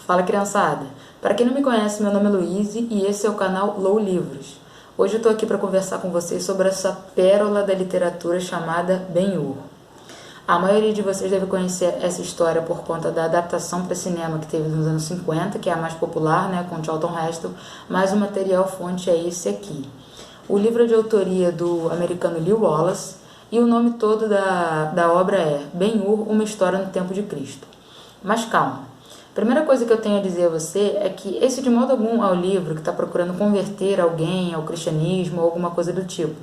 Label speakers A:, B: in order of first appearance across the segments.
A: Fala, criançada! Para quem não me conhece, meu nome é Luíse e esse é o canal Lou Livros. Hoje eu estou aqui para conversar com vocês sobre essa pérola da literatura chamada Ben-Hur. A maioria de vocês deve conhecer essa história por conta da adaptação para cinema que teve nos anos 50, que é a mais popular, né, com Charlton Heston, mas o material fonte é esse aqui. O livro é de autoria do americano Lew Wallace e o nome todo da obra é Ben-Hur, uma história no tempo de Cristo. Mas calma. A primeira coisa que eu tenho a dizer a você é que esse de modo algum é o livro que está procurando converter alguém ao cristianismo ou alguma coisa do tipo.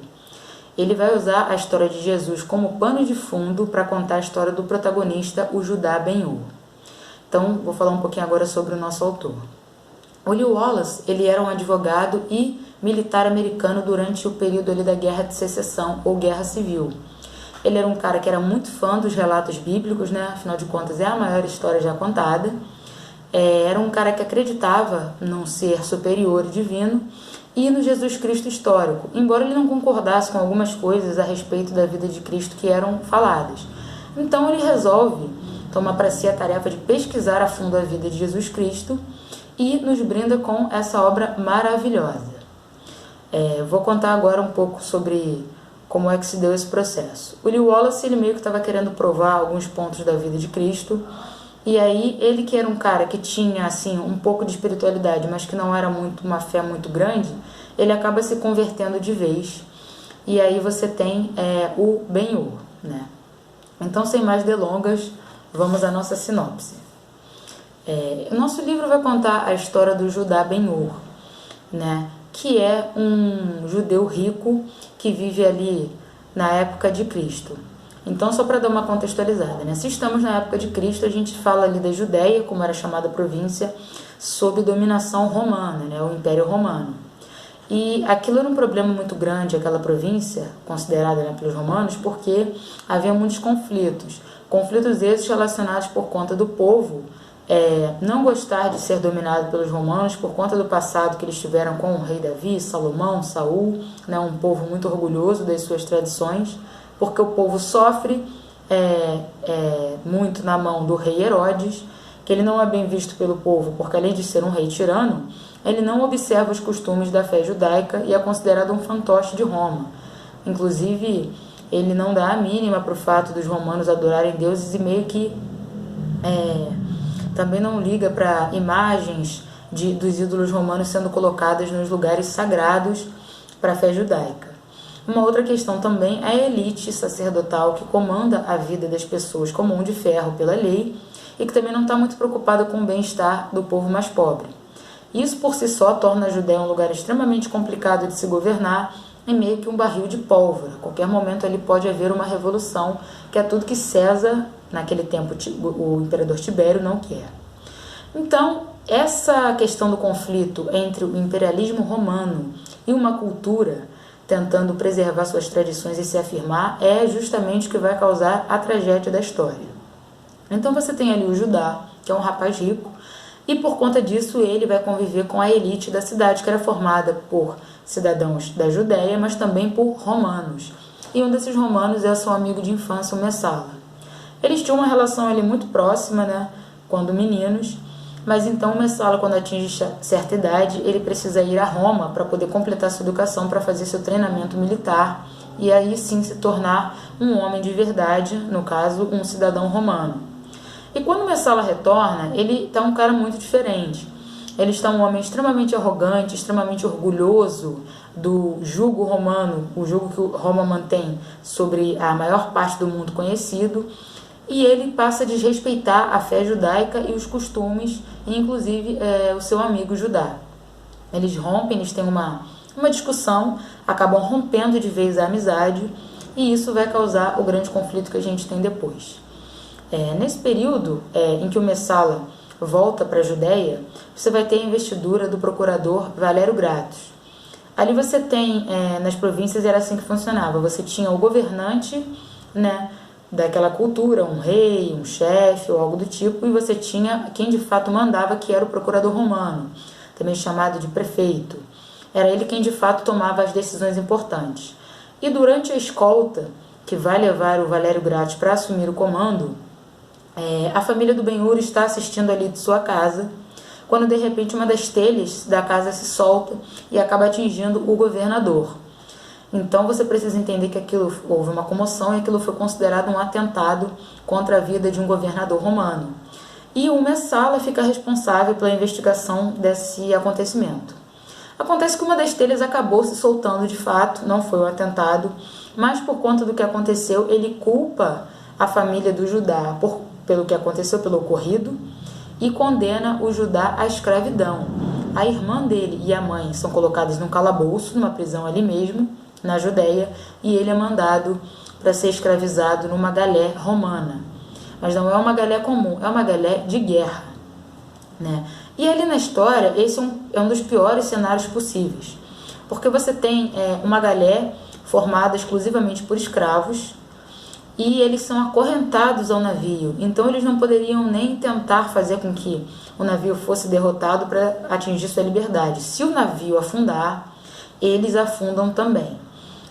A: Ele vai usar a história de Jesus como pano de fundo para contar a história do protagonista, o Judá Ben-Hur. Então, vou falar um pouquinho agora sobre o nosso autor. O Lew Wallace, ele era um advogado e militar americano durante o período ali da Guerra de Secessão ou Guerra Civil. Ele era um cara que era muito fã dos relatos bíblicos, né? Afinal de contas é a maior história já contada. Era um cara que acreditava num ser superior e divino e no Jesus Cristo histórico, embora ele não concordasse com algumas coisas a respeito da vida de Cristo que eram faladas. Então ele resolve tomar para si a tarefa de pesquisar a fundo a vida de Jesus Cristo e nos brinda com essa obra maravilhosa. Vou contar agora um pouco sobre como é que se deu esse processo. O Lew Wallace, ele meio que estava querendo provar alguns pontos da vida de Cristo. E aí, ele que era um cara que tinha, assim, um pouco de espiritualidade, mas que não era uma fé muito grande, ele acaba se convertendo de vez. E aí você tem o Ben-Hur, né? Então, sem mais delongas, vamos à nossa sinopse. O nosso livro vai contar a história do Judá Ben-Hur, né? Que é um judeu rico que vive ali na época de Cristo. Então, só para dar uma contextualizada, né? Se estamos na época de Cristo, a gente fala ali da Judéia, como era chamada a província, sob dominação romana, né? O Império Romano. E aquilo era um problema muito grande, aquela província, considerada, né, pelos romanos, porque havia muitos conflitos. Conflitos esses relacionados por conta do povo não gostar de ser dominado pelos romanos por conta do passado que eles tiveram com o rei Davi, Salomão, Saul, né? Um povo muito orgulhoso das suas tradições, porque o povo sofre muito na mão do rei Herodes, que ele não é bem visto pelo povo, porque além de ser um rei tirano, ele não observa os costumes da fé judaica e é considerado um fantoche de Roma. Inclusive, ele não dá a mínima para o fato dos romanos adorarem deuses e meio que também não liga para imagens dos ídolos romanos sendo colocadas nos lugares sagrados para a fé judaica. Uma outra questão também é a elite sacerdotal que comanda a vida das pessoas como mão de ferro pela lei e que também não está muito preocupada com o bem-estar do povo mais pobre. Isso por si só torna a Judéia um lugar extremamente complicado de se governar e meio que um barril de pólvora. A qualquer momento ali pode haver uma revolução, que é tudo que César, naquele tempo o imperador Tibério, não quer. Então, essa questão do conflito entre o imperialismo romano e uma cultura tentando preservar suas tradições e se afirmar, é justamente o que vai causar a tragédia da história. Então você tem ali o Judá, que é um rapaz rico, e por conta disso ele vai conviver com a elite da cidade, que era formada por cidadãos da Judéia, mas também por romanos. E um desses romanos é seu amigo de infância, o Messala. Eles tinham uma relação ali muito próxima, né, quando meninos, mas então o Messala, quando atinge certa idade, ele precisa ir a Roma para poder completar sua educação, para fazer seu treinamento militar e aí sim se tornar um homem de verdade, no caso, um cidadão romano. E quando o Messala retorna, ele está um cara muito diferente. Ele está um homem extremamente arrogante, extremamente orgulhoso do jugo romano, o jugo que Roma mantém sobre a maior parte do mundo conhecido, e ele passa a desrespeitar a fé judaica e os costumes, e inclusive o seu amigo Judá. Eles rompem, eles têm uma discussão, acabam rompendo de vez a amizade, e isso vai causar o grande conflito que a gente tem depois. Nesse período em que o Messala volta para a Judéia, você vai ter a investidura do procurador Valério Gratus. Ali você tem, nas províncias era assim que funcionava, você tinha o governante, né, daquela cultura, um rei, um chefe ou algo do tipo, e você tinha quem de fato mandava, que era o procurador romano, também chamado de prefeito. Era ele quem de fato tomava as decisões importantes. E durante a escolta, que vai levar o Valério Gratus para assumir o comando, a família do Ben-Hur está assistindo ali de sua casa quando de repente uma das telhas da casa se solta e acaba atingindo o governador. Então você precisa entender que houve uma comoção e aquilo foi considerado um atentado contra a vida de um governador romano. E o Messala fica responsável pela investigação desse acontecimento. Acontece que uma das telhas acabou se soltando de fato, não foi um atentado, mas por conta do que aconteceu, ele culpa a família do Judá pelo que aconteceu, pelo ocorrido, e condena o Judá à escravidão. A irmã dele e a mãe são colocadas num calabouço, numa prisão ali mesmo, na Judéia, e ele é mandado para ser escravizado numa galé romana. Mas não é uma galé comum, é uma galé de guerra, né? E ali na história, esse é um dos piores cenários possíveis, porque você tem uma galé formada exclusivamente por escravos, e eles são acorrentados ao navio, então eles não poderiam nem tentar fazer com que o navio fosse derrotado para atingir sua liberdade. Se o navio afundar, eles afundam também.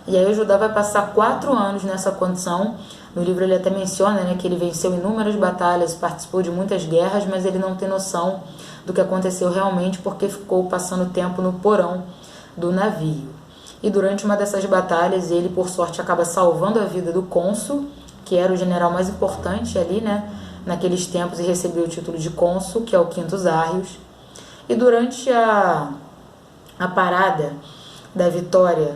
A: E aí o Judá vai passar 4 anos nessa condição. No livro ele até menciona, né, que ele venceu inúmeras batalhas, participou de muitas guerras, mas ele não tem noção do que aconteceu realmente porque ficou passando tempo no porão do navio. E durante uma dessas batalhas ele, por sorte, acaba salvando a vida do cônsul, que era o general mais importante ali, né, naqueles tempos, e recebeu o título de cônsul, que é o Quintus Arrius. E durante a parada da vitória,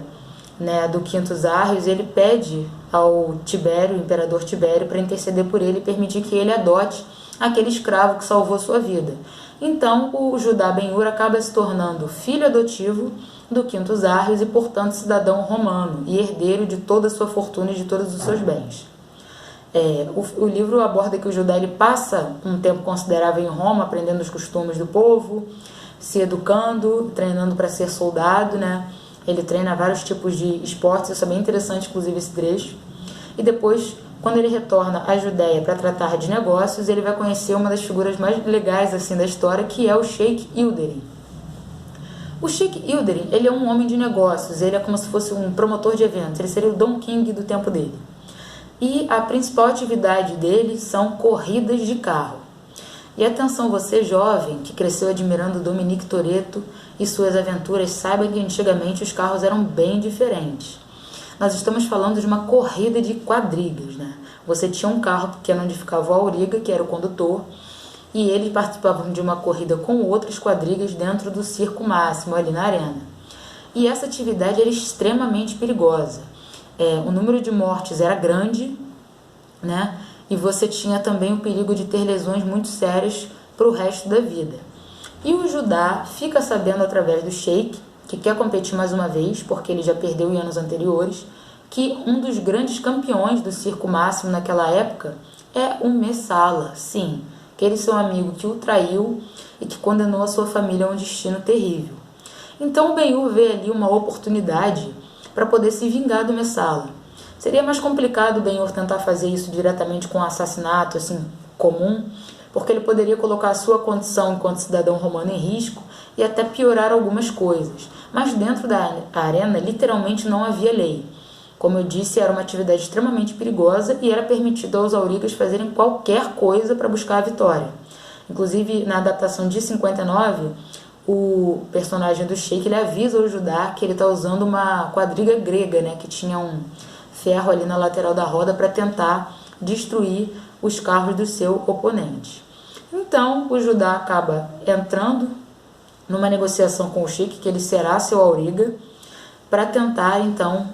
A: né, do Quintus Arrius, ele pede ao Tibério, o imperador Tibério, para interceder por ele e permitir que ele adote aquele escravo que salvou sua vida. Então, o Judá Ben-Hur acaba se tornando filho adotivo do Quintus Arrius e, portanto, cidadão romano e herdeiro de toda a sua fortuna e de todos os seus bens. O livro aborda que o Judá ele passa um tempo considerável em Roma, aprendendo os costumes do povo, se educando, treinando para ser soldado, né? Ele treina vários tipos de esportes, isso é bem interessante, inclusive, esse trecho. E depois, quando ele retorna à Judéia para tratar de negócios, ele vai conhecer uma das figuras mais legais assim da história, que é o Sheik Ilderim. O Sheik Ilderim, ele é um homem de negócios, ele é como se fosse um promotor de eventos, ele seria o Don King do tempo dele. E a principal atividade dele são corridas de carro. E atenção, você jovem que cresceu admirando Dominique Toretto e suas aventuras, saiba que antigamente os carros eram bem diferentes. Nós estamos falando de uma corrida de quadrigas, né? Você tinha um carro pequeno onde ficava o auriga, que era o condutor, e eles participavam de uma corrida com outras quadrigas dentro do circo máximo, ali na arena. E essa atividade era extremamente perigosa. O número de mortes era grande, né? E você tinha também o perigo de ter lesões muito sérias para o resto da vida. E o Judá fica sabendo através do Sheik, que quer competir mais uma vez, porque ele já perdeu em anos anteriores, que um dos grandes campeões do circo máximo naquela época é o Messala, sim, aquele seu amigo que o traiu e que condenou a sua família a um destino terrível. Então o Ben-Hur vê ali uma oportunidade para poder se vingar do Messala. Seria mais complicado o Ben-Hur tentar fazer isso diretamente com um assassinato assim, comum, porque ele poderia colocar a sua condição enquanto cidadão romano em risco e até piorar algumas coisas. Mas dentro da arena, literalmente não havia lei. Como eu disse, era uma atividade extremamente perigosa e era permitido aos aurigas fazerem qualquer coisa para buscar a vitória. Inclusive, na adaptação de 59, o personagem do Sheik ele avisa ao Judá que ele está usando uma quadriga grega, né, que tinha um ferro ali na lateral da roda para tentar destruir os carros do seu oponente. Então, o Judá acaba entrando numa negociação com o Sheik, que ele será seu auriga, para tentar, então,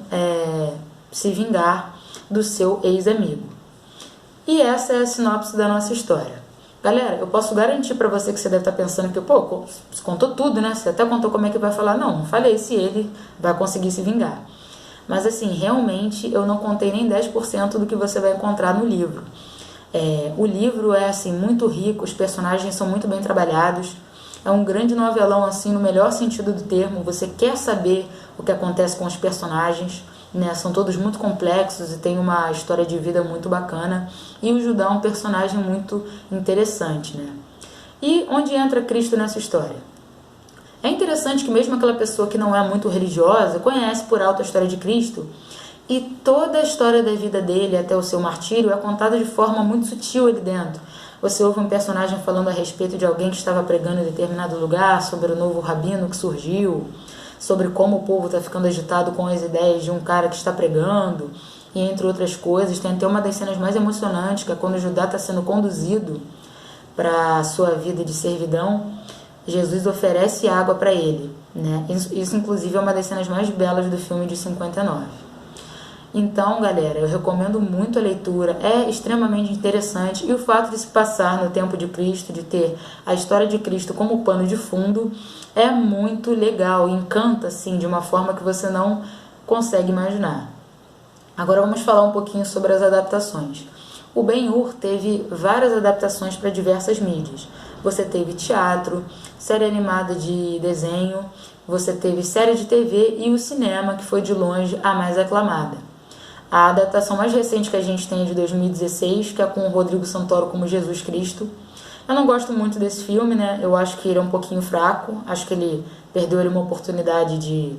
A: se vingar do seu ex-amigo. E essa é a sinopse da nossa história. Galera, eu posso garantir para você que você deve estar pensando que, pô, você contou tudo, né? Você até contou como é que vai falar. Não falei se ele vai conseguir se vingar. Mas, assim, realmente eu não contei nem 10% do que você vai encontrar no livro. O livro é, assim, muito rico, os personagens são muito bem trabalhados. É um grande novelão, assim, no melhor sentido do termo. Você quer saber o que acontece com os personagens, né? São todos muito complexos e tem uma história de vida muito bacana. E o Judá é um personagem muito interessante, né? E onde entra Cristo nessa história? É interessante que mesmo aquela pessoa que não é muito religiosa conhece por alto a história de Cristo, e toda a história da vida dele até o seu martírio é contada de forma muito sutil ali dentro. Você ouve um personagem falando a respeito de alguém que estava pregando em determinado lugar, sobre o novo rabino que surgiu, sobre como o povo está ficando agitado com as ideias de um cara que está pregando, e entre outras coisas. Tem até uma das cenas mais emocionantes, que é quando Judá está sendo conduzido para a sua vida de servidão. Jesus oferece água para ele, né? Isso inclusive é uma das cenas mais belas do filme de 59. Então, galera, eu recomendo muito a leitura, é extremamente interessante, e o fato de se passar no tempo de Cristo, de ter a história de Cristo como pano de fundo, é muito legal, encanta assim de uma forma que você não consegue imaginar. Agora vamos falar um pouquinho sobre as adaptações. O Ben-Hur teve várias adaptações para diversas mídias. Você teve teatro, série animada de desenho, você teve série de TV e o cinema, que foi de longe a mais aclamada. A adaptação mais recente que a gente tem é de 2016, que é com o Rodrigo Santoro como Jesus Cristo. Eu não gosto muito desse filme, né? Eu acho que ele é um pouquinho fraco, acho que ele perdeu uma oportunidade de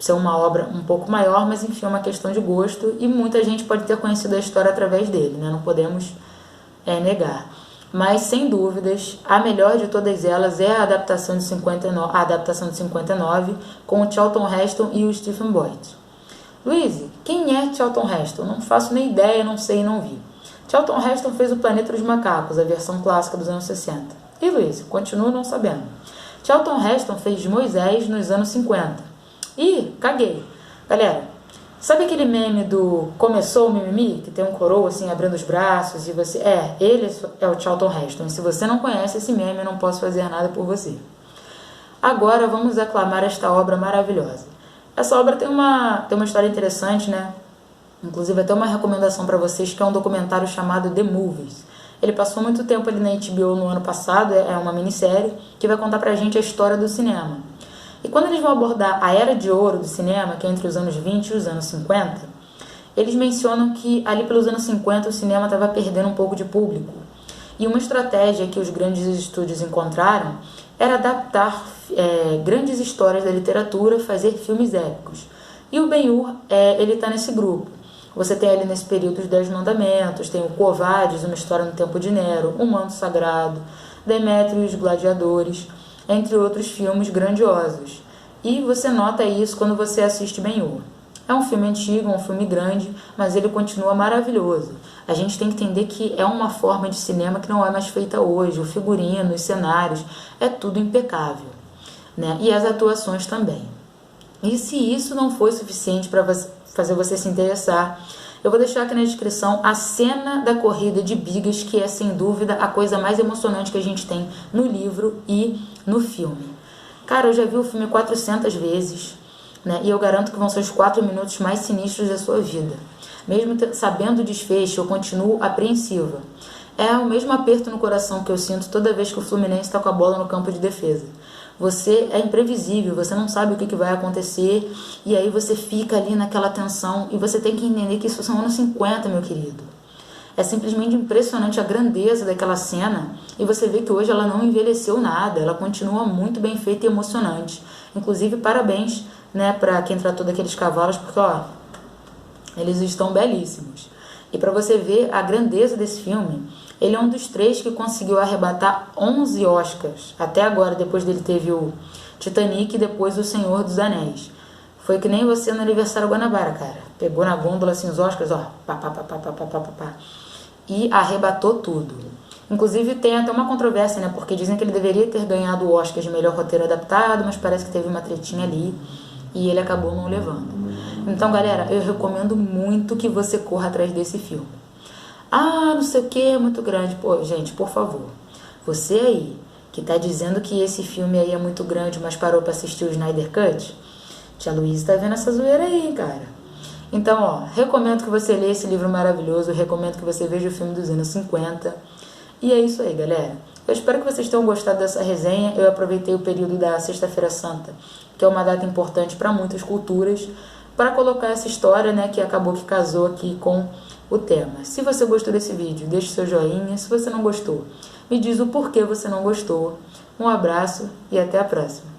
A: ser uma obra um pouco maior, mas enfim, é uma questão de gosto, e muita gente pode ter conhecido a história através dele, né? Não podemos negar. Mas, sem dúvidas, a melhor de todas elas é a adaptação de 59, com o Charlton Heston e o Stephen Boyd. Luiz, quem é Charlton Heston? Não faço nem ideia, não sei e não vi. Charlton Heston fez o Planeta dos Macacos, a versão clássica dos anos 60. E Luiz, continuo não sabendo. Charlton Heston fez Moisés nos anos 50. Ih, caguei. Galera, sabe aquele meme do Começou o Mimimi? Que tem um coroa assim abrindo os braços e você... ele é o Charlton Heston. E se você não conhece esse meme, eu não posso fazer nada por você. Agora vamos aclamar esta obra maravilhosa. Essa obra tem uma história interessante, né? Inclusive até uma recomendação para vocês, que é um documentário chamado The Movies. Ele passou muito tempo ali na HBO no ano passado, é uma minissérie que vai contar pra gente a história do cinema. E quando eles vão abordar a era de ouro do cinema, que é entre os anos 20 e os anos 50, eles mencionam que ali pelos anos 50 o cinema estava perdendo um pouco de público. E uma estratégia que os grandes estúdios encontraram era adaptar grandes histórias da literatura, fazer filmes épicos. E o Ben-Hur, ele está nesse grupo. Você tem ali nesse período os 10 Mandamentos, tem o Quo Vadis, uma história no tempo de Nero, O Manto Sagrado, Demétrio e os Gladiadores, entre outros filmes grandiosos. E você nota isso quando você assiste Ben-Hur. É um filme antigo, um filme grande, mas ele continua maravilhoso. A gente tem que entender que é uma forma de cinema que não é mais feita hoje. O figurino, os cenários, é tudo impecável, né? E as atuações também. E se isso não foi suficiente para fazer você se interessar, eu vou deixar aqui na descrição a cena da corrida de bigas, que é sem dúvida a coisa mais emocionante que a gente tem no livro e no filme. Cara, eu já vi o filme 400 vezes, né? E eu garanto que vão ser os 4 minutos mais sinistros da sua vida. Mesmo sabendo o desfecho, eu continuo apreensiva. É o mesmo aperto no coração que eu sinto toda vez que o Fluminense está com a bola no campo de defesa. Você é imprevisível, você não sabe o que vai acontecer, e aí você fica ali naquela tensão, e você tem que entender que isso são anos 50, meu querido. É simplesmente impressionante a grandeza daquela cena, e você vê que hoje ela não envelheceu nada, ela continua muito bem feita e emocionante. Inclusive, parabéns, né, para quem tratou daqueles cavalos, porque eles estão belíssimos. E para você ver a grandeza desse filme, ele é um dos 3 que conseguiu arrebatar 11 Oscars. Até agora, depois dele teve o Titanic e depois o Senhor dos Anéis. Foi que nem você no aniversário Guanabara, cara. Pegou na gôndola assim os Oscars, pá, e arrebatou tudo. Inclusive tem até uma controvérsia, né? Porque dizem que ele deveria ter ganhado o Oscar de melhor roteiro adaptado, mas parece que teve uma tretinha ali e ele acabou não levando. Então, galera, eu recomendo muito que você corra atrás desse filme. Não sei o que, é muito grande. Pô, gente, por favor, você aí que tá dizendo que esse filme aí é muito grande, mas parou pra assistir o Snyder Cut, tia Luísa tá vendo essa zoeira aí, cara. Então, recomendo que você leia esse livro maravilhoso, recomendo que você veja o filme dos anos 50. E é isso aí, galera. Eu espero que vocês tenham gostado dessa resenha. Eu aproveitei o período da Sexta-feira Santa, que é uma data importante para muitas culturas, para colocar essa história, né, que acabou que casou aqui com o tema. Se você gostou desse vídeo, deixe seu joinha. Se você não gostou, me diz o porquê você não gostou. Um abraço e até a próxima.